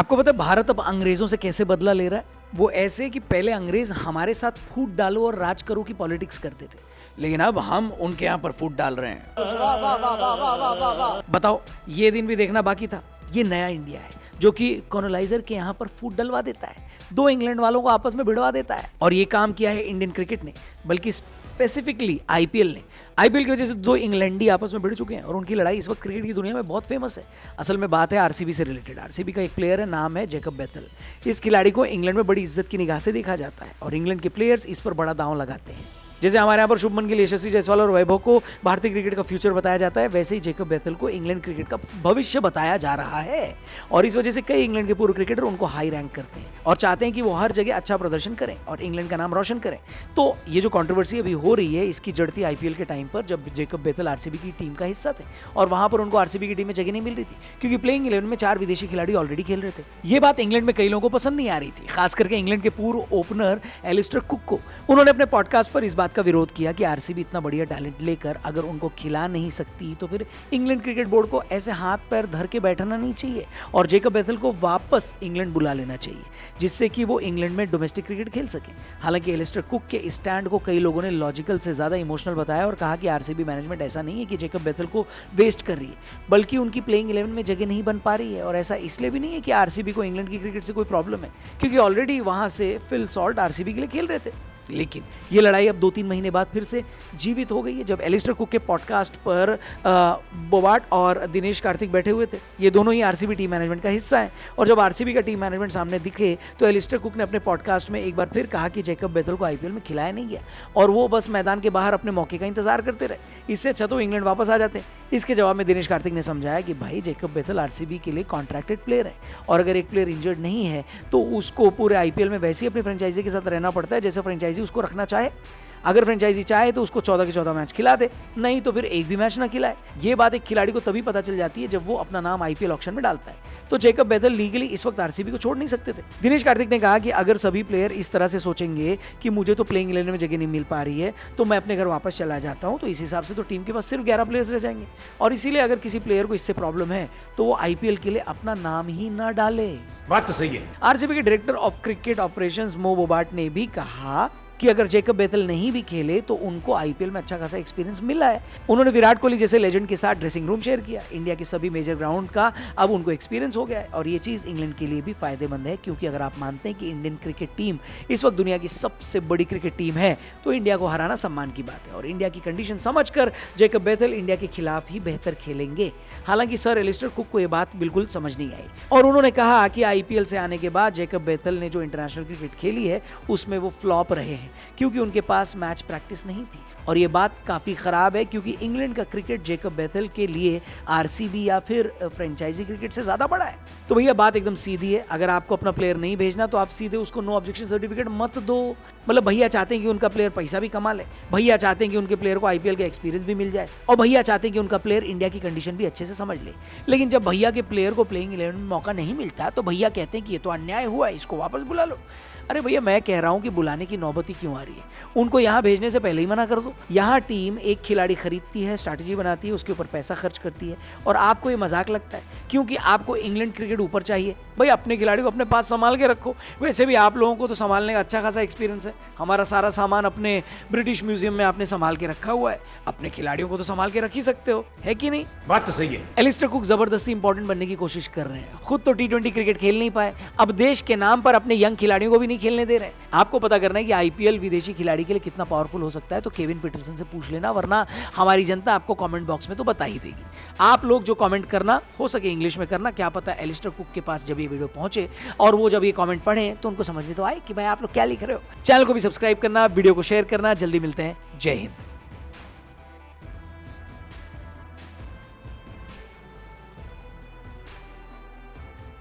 आपको पता है भारत अब अंग्रेजों से कैसे बदला ले रहा है? वो ऐसे कि पहले अंग्रेज हमारे साथ फूट डालो और राज करो की पॉलिटिक्स करते थे, लेकिन अब हम उनके यहाँ पर फूट डाल रहे हैं। बताओ, ये दिन भी देखना बाकी था। ये नया इंडिया है जो कि कॉलोनाइजर के यहाँ पर फूट डलवा देता है, दो इंग्लैंड वालों को आपस में भिड़वा देता है। और ये काम किया है इंडियन क्रिकेट ने, बल्कि स्पेसिफिकली आईपीएल ने। आईपीएल की वजह से दो इंग्लैंडी आपस में भिड़ चुके हैं और उनकी लड़ाई इस वक्त क्रिकेट की दुनिया में बहुत फेमस है। असल में बात है आरसीबी से रिलेटेड। आरसीबी का एक प्लेयर है, नाम है जैकब बेथल। इस खिलाड़ी को इंग्लैंड में बड़ी इज्जत की निगाह से देखा जाता है और इंग्लैंड के प्लेयर्स इस पर बड़ा दांव लगाते हैं। जैसे हमारे यहाँ पर शुभमन गिल, यशस्वी जायसवाल और वैभव को भारतीय क्रिकेट का फ्यूचर बताया जाता है, वैसे ही जैकब बेथल को इंग्लैंड क्रिकेट का भविष्य बताया जा रहा है। और इस वजह से कई इंग्लैंड के पूर्व क्रिकेटर उनको हाई रैंक करते हैं और चाहते हैं कि वो हर जगह अच्छा प्रदर्शन करें और इंग्लैंड का नाम रोशन करें। तो ये जो कंट्रोवर्सी अभी हो रही है, इसकी जड़ थी आईपीएल के टाइम पर, जब जैकब बेथल आरसीबी की टीम का हिस्सा थे और वहां पर उनको आरसीबी की टीम में जगह नहीं मिल रही थी, क्योंकि प्लेइंग 11 में 4 विदेशी खिलाड़ी ऑलरेडी खेल रहे थे। ये बात इंग्लैंड में कई लोगों को पसंद नहीं आ रही थी, खास करके इंग्लैंड के पूर्व ओपनर एलिस्टर कुक को। उन्होंने अपने पॉडकास्ट पर इस बात का विरोध किया कि आरसीबी इतना बढ़िया टैलेंट लेकर अगर उनको खिला नहीं सकती तो फिर इंग्लैंड क्रिकेट बोर्ड को ऐसे हाथ पैर धर के बैठना नहीं चाहिए और जैकब बेथल को वापस इंग्लैंड बुला लेना चाहिए, जिससे कि वो इंग्लैंड में डोमेस्टिक क्रिकेट खेल सके। हालांकि एलिस्टर कुक के इस स्टैंड को कई लोगों ने लॉजिकल से ज्यादा इमोशनल बताया और कहा कि आरसीबी मैनेजमेंट ऐसा नहीं है कि जैकब बेथल को वेस्ट कर रही है, बल्कि उनकी प्लेइंग 11 में जगह नहीं बन पा रही है। और ऐसा इसलिए भी नहीं है कि आरसीबी को इंग्लैंड की क्रिकेट से कोई प्रॉब्लम है, क्योंकि ऑलरेडी वहां से फिल सॉल्ट आरसीबी के लिए खेल रहे थे। लेकिन ये लड़ाई अब 2-3 महीने बाद फिर से जीवित हो गई है, जब एलिस्टर कुक के पॉडकास्ट पर बोबाट और दिनेश कार्तिक बैठे हुए थे। ये दोनों ही आरसीबी टीम मैनेजमेंट का हिस्सा है और जब आरसीबी का टीम मैनेजमेंट सामने दिखे तो एलिस्टर कुक ने अपने पॉडकास्ट में एक बार फिर कहा कि जैकब बेथल को आईपीएल में खिलाया नहीं गया और वो बस मैदान के बाहर अपने मौके का इंतजार करते रहे, इससे अच्छा तो इंग्लैंड वापस आ जाते। इसके जवाब में दिनेश कार्तिक ने समझाया कि भाई जैकब बेथल आरसीबी के लिए कॉन्ट्रैक्टेड प्लेयर है और अगर एक प्लेयर इंजर्ड नहीं है तो उसको पूरे आईपीएल में वैसे ही अपनी फ्रेंचाइजी के साथ रहना पड़ता है जैसे फ्रेंचाइजी उसको रखना चाहे। अगर फ्रेंचाइजी चाहे तो उसको 14 के 14 मैच खिला दे, नहीं तो फिर एक भी मैच ना खिलाए। ये बात एक खिलाड़ी को तभी पता चल जाती है जब वो अपना नाम आईपीएल ऑक्शन में डालता है। तो जैकब बेथल लीगली इस वक्त आरसीबी को छोड़ नहीं सकते थे। दिनेश कार्तिक ने कहा कि अगर सभी प्लेयर इस तरह से सोचेंगे कि मुझे तो प्लेइंग 11 में जगह नहीं मिल पा रही है तो मैं अपने घर वापस चला जाता हूं, तो इस हिसाब से तो टीम के पास सिर्फ 11 प्लेयर्स रह जाएंगे और इसीलिए अगर किसी प्लेयर को इससे प्रॉब्लम है तो वो आईपीएल के लिए अपना नाम ही ना डाले। बात तो सही है। आरसीबी के डायरेक्टर ऑफ क्रिकेट ऑपरेशंस मो बोबाट ने भी कहा कि अगर जैकब बेथल नहीं भी खेले तो उनको आईपीएल में अच्छा खासा एक्सपीरियंस मिला है। उन्होंने विराट कोहली जैसे लेजेंड के साथ ड्रेसिंग रूम शेयर किया। इंडिया के सभी मेजर ग्राउंड का अब उनको एक्सपीरियंस हो गया है और ये चीज इंग्लैंड के लिए भी फायदेमंद है, क्योंकि अगर आप मानते हैं कि इंडियन क्रिकेट टीम इस वक्त दुनिया की सबसे बड़ी क्रिकेट टीम है तो इंडिया को हराना सम्मान की बात है और इंडिया की कंडीशन समझकर जैकब बेथल इंडिया के खिलाफ ही बेहतर खेलेंगे। हालांकि सर एलिस्टर कुक को यह बात बिल्कुल समझ नहीं आई और उन्होंने कहा कि आईपीएल से आने के बाद जैकब बेथल ने जो इंटरनेशनल क्रिकेट खेली है उसमें वो फ्लॉप रहे हैं, क्योंकि उनके पास मैच प्रैक्टिस नहीं थी। और ये बात काफी खराब है, क्योंकि इंग्लैंड का क्रिकेट जैकब बेथल के लिए आरसीबी या फिर फ्रेंचाइजी क्रिकेट से ज्यादा बड़ा है। तो भैया बात एकदम सीधी है, अगर आपको अपना प्लेयर नहीं भेजना तो आप सीधे उसको नो ऑब्जेक्शन सर्टिफिकेट मत दो। मतलब भैया चाहते हैं कि उनका प्लेयर पैसा भी कमा ले, भैया चाहते हैं कि उनके प्लेयर को आईपीएल का एक्सपीरियंस भी मिल जाए और भैया चाहते हैं कि उनका प्लेयर इंडिया की कंडीशन भी अच्छे से समझ ले। लेकिन जब भैया के प्लेयर को प्लेइंग 11 में मौका नहीं मिलता तो भैया कहते हैं कि ये तो अन्याय हुआ है, इसको वापस बुला लो। अरे भैया मैं कह रहा हूं कि बुलाने की नौबत ही क्यों आ रही है, उनको यहां भेजने से पहले ही मना कर दो। यहां टीम एक खिलाड़ी खरीदती है, स्ट्रैटेजी बनाती है, उसके ऊपर पैसा खर्च करती है और आपको ये मजाक लगता है क्योंकि आपको इंग्लैंड क्रिकेट ऊपर चाहिए। भाई अपने खिलाड़ी को अपने पास संभाल के रखो। वैसे भी आप लोगों को तो संभालने का अच्छा खासा एक्सपीरियंस है, हमारा सारा सामान अपने ब्रिटिश म्यूजियम में आपने संभाल के रखा हुआ है, अपने खिलाड़ियों को तो संभाल के रख ही सकते हो, है कि नहीं? बात तो सही है। एलिस्टर कुक जबरदस्ती इंपॉर्टेंट बनने की कोशिश कर रहे हैं, खुद तो टी20 क्रिकेट खेल नहीं पाए, अब देश के नाम पर अपने यंग खिलाड़ियों को भी नहीं खेलने दे रहे। आपको पता करना है कि आईपीएल विदेशी खिलाड़ी के लिए कितना पावरफुल हो सकता है तो केविन पीटरसन से पूछ लेना, वरना हमारी जनता आपको कमेंट बॉक्स में तो बता ही देगी। आप लोग जो कमेंट करना हो सके इंग्लिश में करना, क्या पता एलिस्टर कुक के पास जब ये वीडियो पहुंचे और वो जब ये कमेंट पढ़े तो उनको समझ में तो आए कि भाई आप लोग क्या लिख रहे हो। चैनल को भी सब्सक्राइब करना, वीडियो को शेयर करना। जल्दी मिलते हैं, जय हिंद।